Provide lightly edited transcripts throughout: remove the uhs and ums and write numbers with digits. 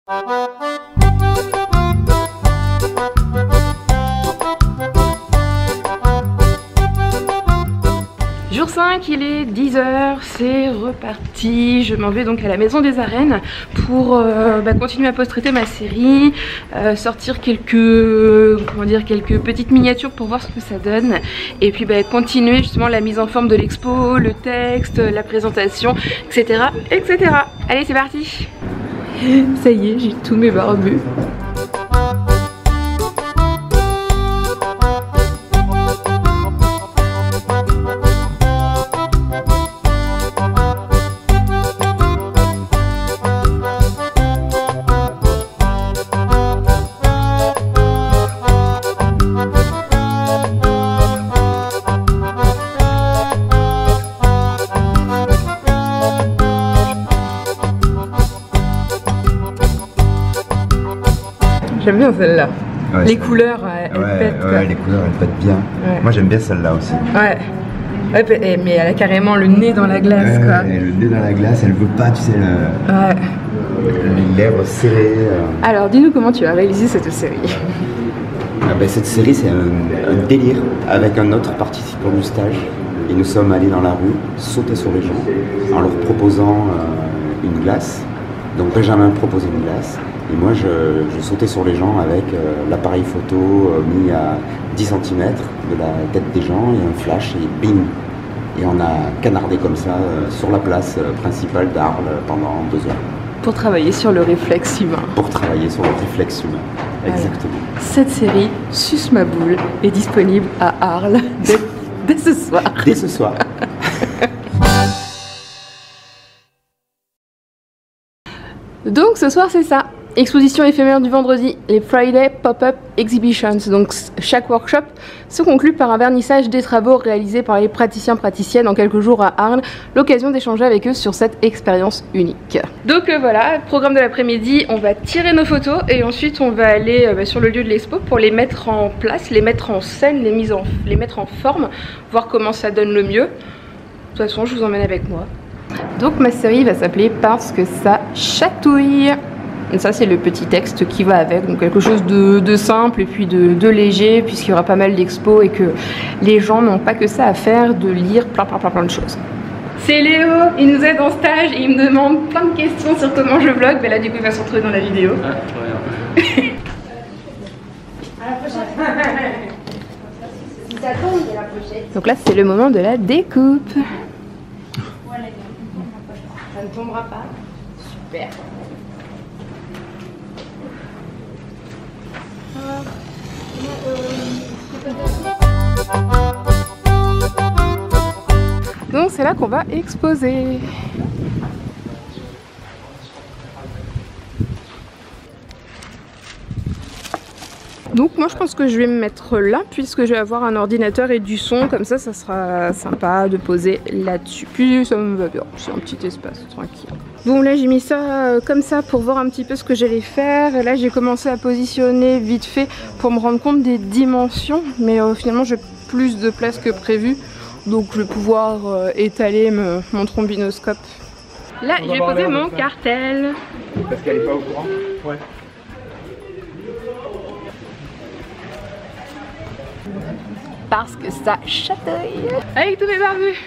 Jour 5, il est 10 h, c'est reparti. Je m'en vais donc à la Maison des Arènes pour continuer à post-traiter ma série, sortir quelques petites miniatures pour voir ce que ça donne, et puis continuer justement la mise en forme de l'expo, le texte, la présentation, etc. etc. Allez, c'est parti. Ça y est, j'ai tous mes barbus. J'aime bien celle-là. Ouais, les couleurs, elles pètent. Ouais, les couleurs, elles pètent bien. Ouais. Moi, j'aime bien celle-là aussi. Ouais. Ouais, mais elle a carrément le nez dans la glace, quoi. Ouais, le nez dans la glace, elle veut pas, tu sais, les lèvres serrées. Alors, dis-nous comment tu as réalisé cette série. Cette série, c'est un délire avec un autre participant du stage. Et nous sommes allés dans la rue, sauter sur les gens, en leur proposant une glace. Donc, Benjamin proposait une glace. Et moi, je sautais sur les gens avec l'appareil photo mis à 10 cm de la tête des gens et un flash et bing. Et on a canardé comme ça sur la place principale d'Arles pendant 2 heures. Pour travailler sur le réflexe humain. Pour travailler sur le réflexe humain, exactement. Cette série, Suce ma boule, est disponible à Arles dès ce soir. Dès ce soir. Donc ce soir, c'est ça. Exposition éphémère du vendredi, les Friday Pop-Up Exhibitions. Donc chaque workshop se conclut par un vernissage des travaux réalisés par les praticiens-praticiennes en quelques jours à Arles. L'occasion d'échanger avec eux sur cette expérience unique. Donc voilà, programme de l'après-midi, on va tirer nos photos et ensuite on va aller sur le lieu de l'expo pour les mettre en place, les mettre en scène, les mettre en forme, voir comment ça donne le mieux. De toute façon, je vous emmène avec moi. Donc ma série va s'appeler Parce que ça chatouille. Et ça, c'est le petit texte qui va avec, donc quelque chose de simple et puis de léger, puisqu'il y aura pas mal d'expos et que les gens n'ont pas que ça à faire, de lire plein de choses. C'est Léo, il nous aide en stage et il me demande plein de questions sur comment je vlog, mais là du coup il va se retrouver dans la vidéo. Ah, très bien. À la prochaine. Si ça tombe, il y a la pochette. Donc là, c'est le moment de la découpe. Ça ne tombera pas. Super. Donc c'est là qu'on va exposer. Donc moi je pense que je vais me mettre là puisque je vais avoir un ordinateur et du son, comme ça sera sympa de poser là-dessus. Puis ça me va bien, c'est un petit espace tranquille. Bon là j'ai mis ça comme ça pour voir un petit peu ce que j'allais faire. Et là j'ai commencé à positionner vite fait pour me rendre compte des dimensions, mais finalement j'ai plus de place que prévu. Donc je vais pouvoir étaler mon trombinoscope. Là je vais poser mon cartel. Parce qu'elle n'est pas au courant. Ouais. Parce que ça chatouille. Avec tous mes barbus.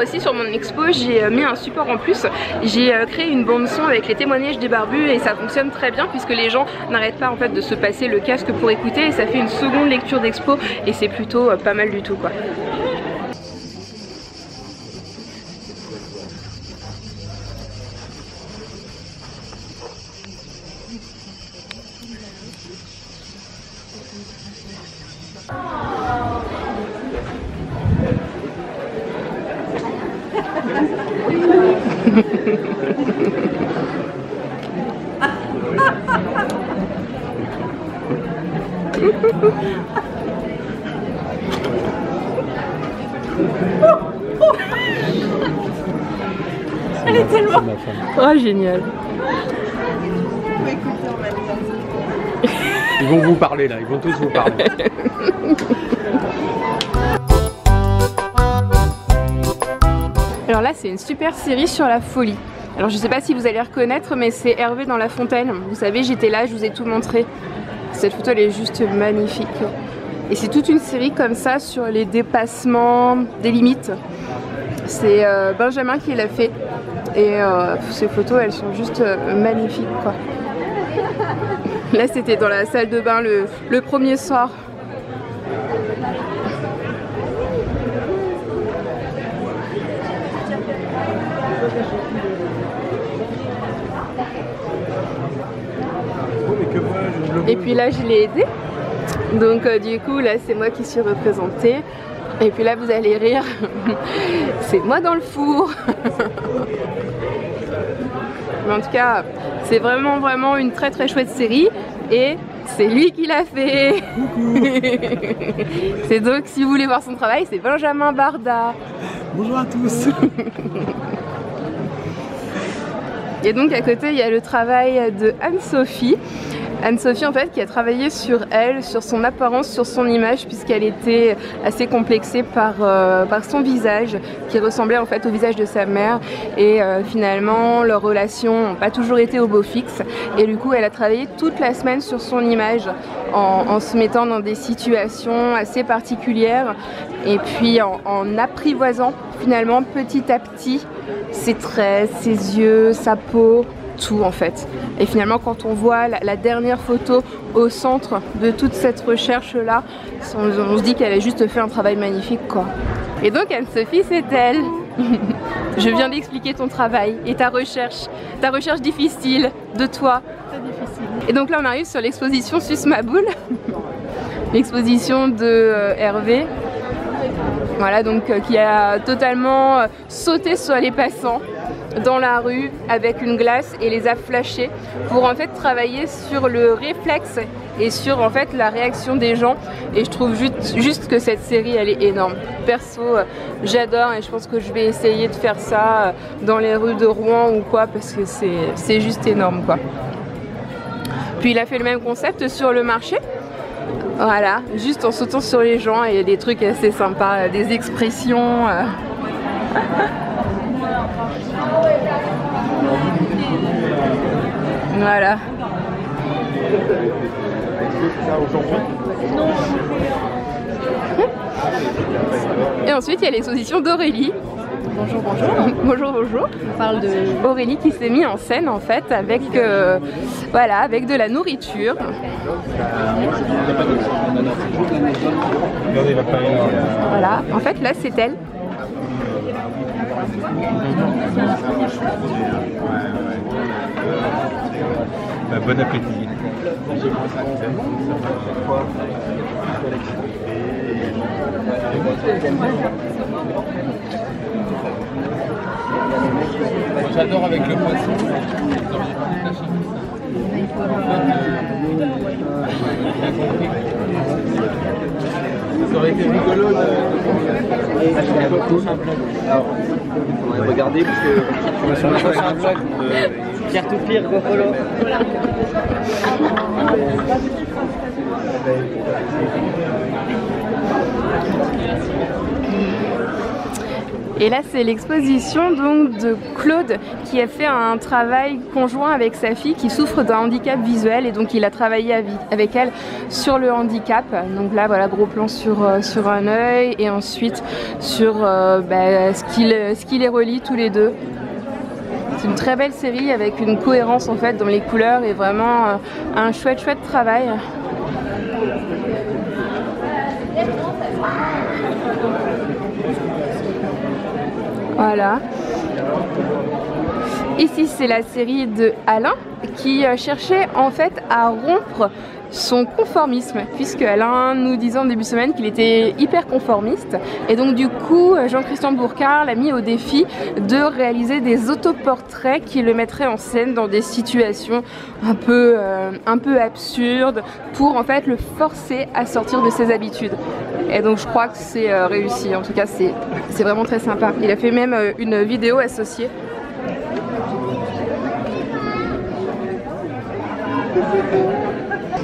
aussi sur mon expo, j'ai mis un support en plus. J'ai créé une bande son avec les témoignages des barbus et ça fonctionne très bien puisque les gens n'arrêtent pas en fait de se passer le casque pour écouter et ça fait une seconde lecture d'expo et c'est plutôt pas mal du tout quoi. Elle est tellement... Oh génial. Ils vont vous parler là, ils vont tous vous parler. Alors là c'est une super série sur la folie. Alors je sais pas si vous allez reconnaître mais c'est Hervé dans La Fontaine. Vous savez j'étais là, je vous ai tout montré. Cette photo elle est juste magnifique. Et c'est toute une série comme ça sur les dépassements des limites. C'est Benjamin qui l'a fait. Et ces photos elles sont juste magnifiques quoi. Là c'était dans la salle de bain le premier soir. Et puis là je l'ai aidé. Donc du coup là c'est moi qui suis représentée. Et puis là vous allez rire. C'est moi dans le four. Mais en tout cas c'est vraiment une très chouette série. Et c'est lui qui l'a fait. C'est donc si vous voulez voir son travail c'est Benjamin Barda. Bonjour à tous. Et donc à côté il y a le travail de Anne-Sophie. Anne-Sophie en fait qui a travaillé sur elle, sur son apparence, sur son image puisqu'elle était assez complexée par son visage qui ressemblait en fait au visage de sa mère et finalement leurs relations n'ont pas toujours été au beau fixe et du coup elle a travaillé toute la semaine sur son image en se mettant dans des situations assez particulières et puis en apprivoisant finalement petit à petit ses traits, ses yeux, sa peau, tout en fait. Et finalement quand on voit la dernière photo au centre de toute cette recherche là, on se dit qu'elle a juste fait un travail magnifique quoi. Et donc Anne-Sophie c'est elle. Je viens d'expliquer ton travail et ta recherche difficile de toi. Très difficile. Et donc là on arrive sur l'exposition Suce ma boule. L'exposition de Hervé. Voilà donc qui a totalement sauté sur les passants dans la rue avec une glace et les a flashés pour en fait travailler sur le réflexe et sur en fait la réaction des gens et je trouve juste que cette série elle est énorme. Perso j'adore et je pense que je vais essayer de faire ça dans les rues de Rouen ou quoi parce que c'est juste énorme quoi. Puis il a fait le même concept sur le marché. Voilà, juste en sautant sur les gens et il y a des trucs assez sympas, des expressions. Voilà. Et ensuite il y a l'exposition d'Aurélie. Bonjour, bonjour. Bonjour, bonjour. On parle de... Aurélie qui s'est mise en scène en fait avec, voilà, avec de la nourriture. Voilà, en fait là c'est elle. Bon appétit. J'adore avec le poisson. Ça aurait été rigolo de... Alors, on va regarder parce que je me suis mis sur un vlog de Pierre tout pire, go follow. Et là c'est l'exposition donc de Claude qui a fait un travail conjoint avec sa fille qui souffre d'un handicap visuel et donc il a travaillé avec elle sur le handicap. Donc là voilà, gros plan sur un œil et ensuite sur ce qui les relie tous les deux. C'est une très belle série avec une cohérence en fait dans les couleurs et vraiment un chouette travail. Voilà. Ici c'est la série de Alain qui cherchait en fait à rompre son conformisme, puisque Alain nous disait en début de semaine qu'il était hyper conformiste et donc du coup Jean-Christian Bourcard l'a mis au défi de réaliser des autoportraits qui le mettraient en scène dans des situations un peu absurdes pour en fait le forcer à sortir de ses habitudes. Et donc je crois que c'est réussi, en tout cas c'est vraiment très sympa. Il a fait même une vidéo associée.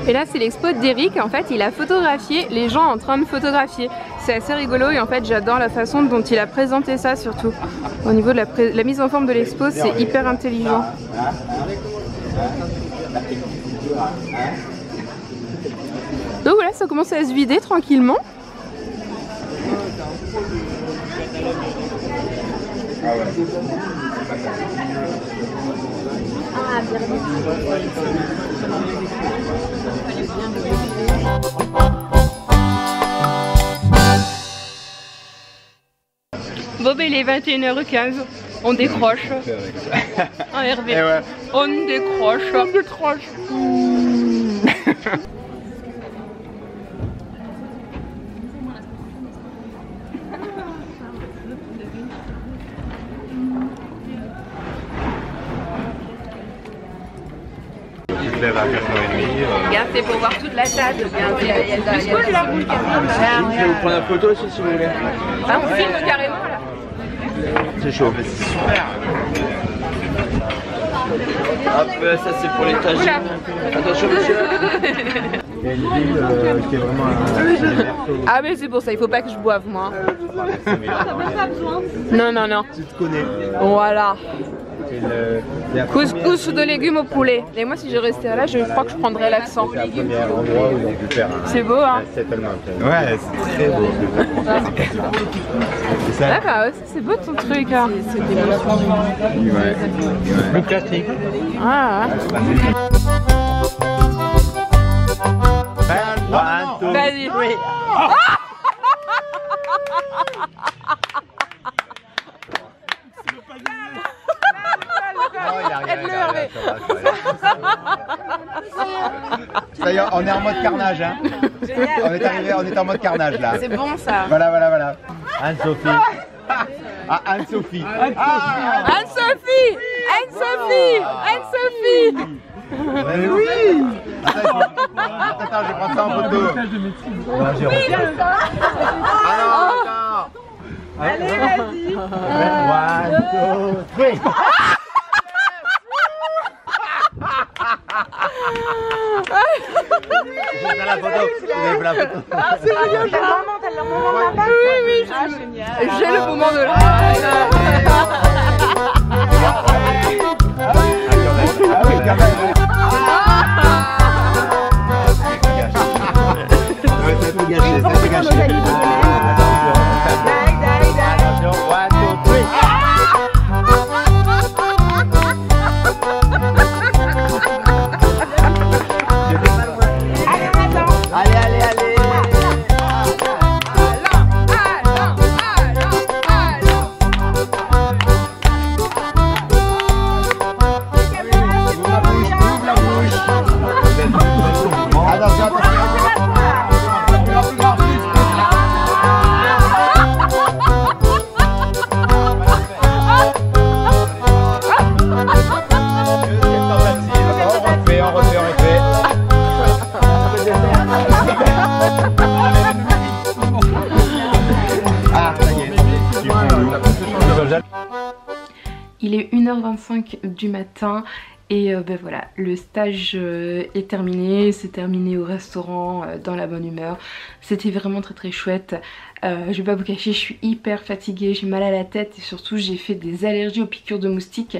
Et là c'est l'expo d'Eric, en fait il a photographié les gens en train de photographier. C'est assez rigolo et en fait j'adore la façon dont il a présenté ça, surtout au niveau de la mise en forme de l'expo, c'est hyper intelligent. Donc voilà, ça commence à se vider tranquillement. Bon ben il est 21h15, on décroche. Ah Hervé, ouais. On décroche. Regarde, c'est pour voir toute la table. Je vais vous prendre la photo aussi si vous voulez. Ah, on filme carrément là. C'est chaud. C'est super. Hop, ça c'est pour les tagines. Attention monsieur. Il y a une ville qui est vraiment Ah mais c'est pour ça, il faut pas que je boive moi. Non. Tu te connais. Voilà. Couscous de légumes au poulet. Et moi si je restais là, je crois que je prendrais l'accent. C'est le premier endroit où ils ont pu faire un... C'est beau hein. Ouais, c'est très beau. Ah bah ouais, c'est beau ton truc hein. C'est des ouais. Le classique. Ah vas-y. Oui. Ça y est, on est en mode carnage hein. On est en mode carnage là. C'est bon ça. Voilà. Anne-Sophie. Ah, Anne-Sophie. Oui. Attends, je prends ça en photo. Allez, vas-y. 1, 2, 3. J'ai la photo. Vous avez la photo. C'est génial, t'as le moment de la page. Oui. Ah, génial. J'ai le moment de la Il est 1h25 du matin Et ben voilà, le stage est terminé, c'est terminé au restaurant dans la bonne humeur. C'était vraiment très chouette. Je vais pas vous cacher, je suis hyper fatiguée, j'ai mal à la tête et surtout j'ai fait des allergies aux piqûres de moustiques.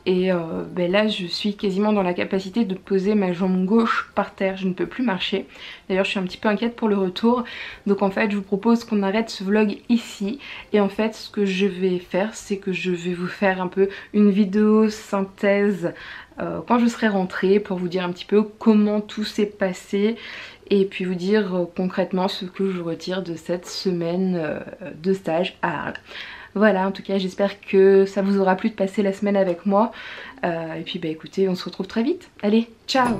Et ben là je suis quasiment dans la capacité de poser ma jambe gauche par terre, je ne peux plus marcher. D'ailleurs je suis un petit peu inquiète pour le retour. Donc en fait je vous propose qu'on arrête ce vlog ici. Et en fait ce que je vais faire, c'est que je vais vous faire un peu une vidéo synthèse quand je serai rentrée pour vous dire un petit peu comment tout s'est passé et puis vous dire concrètement ce que je retire de cette semaine de stage à Arles. Voilà, en tout cas j'espère que ça vous aura plu de passer la semaine avec moi et puis bah écoutez, on se retrouve très vite. Allez, ciao!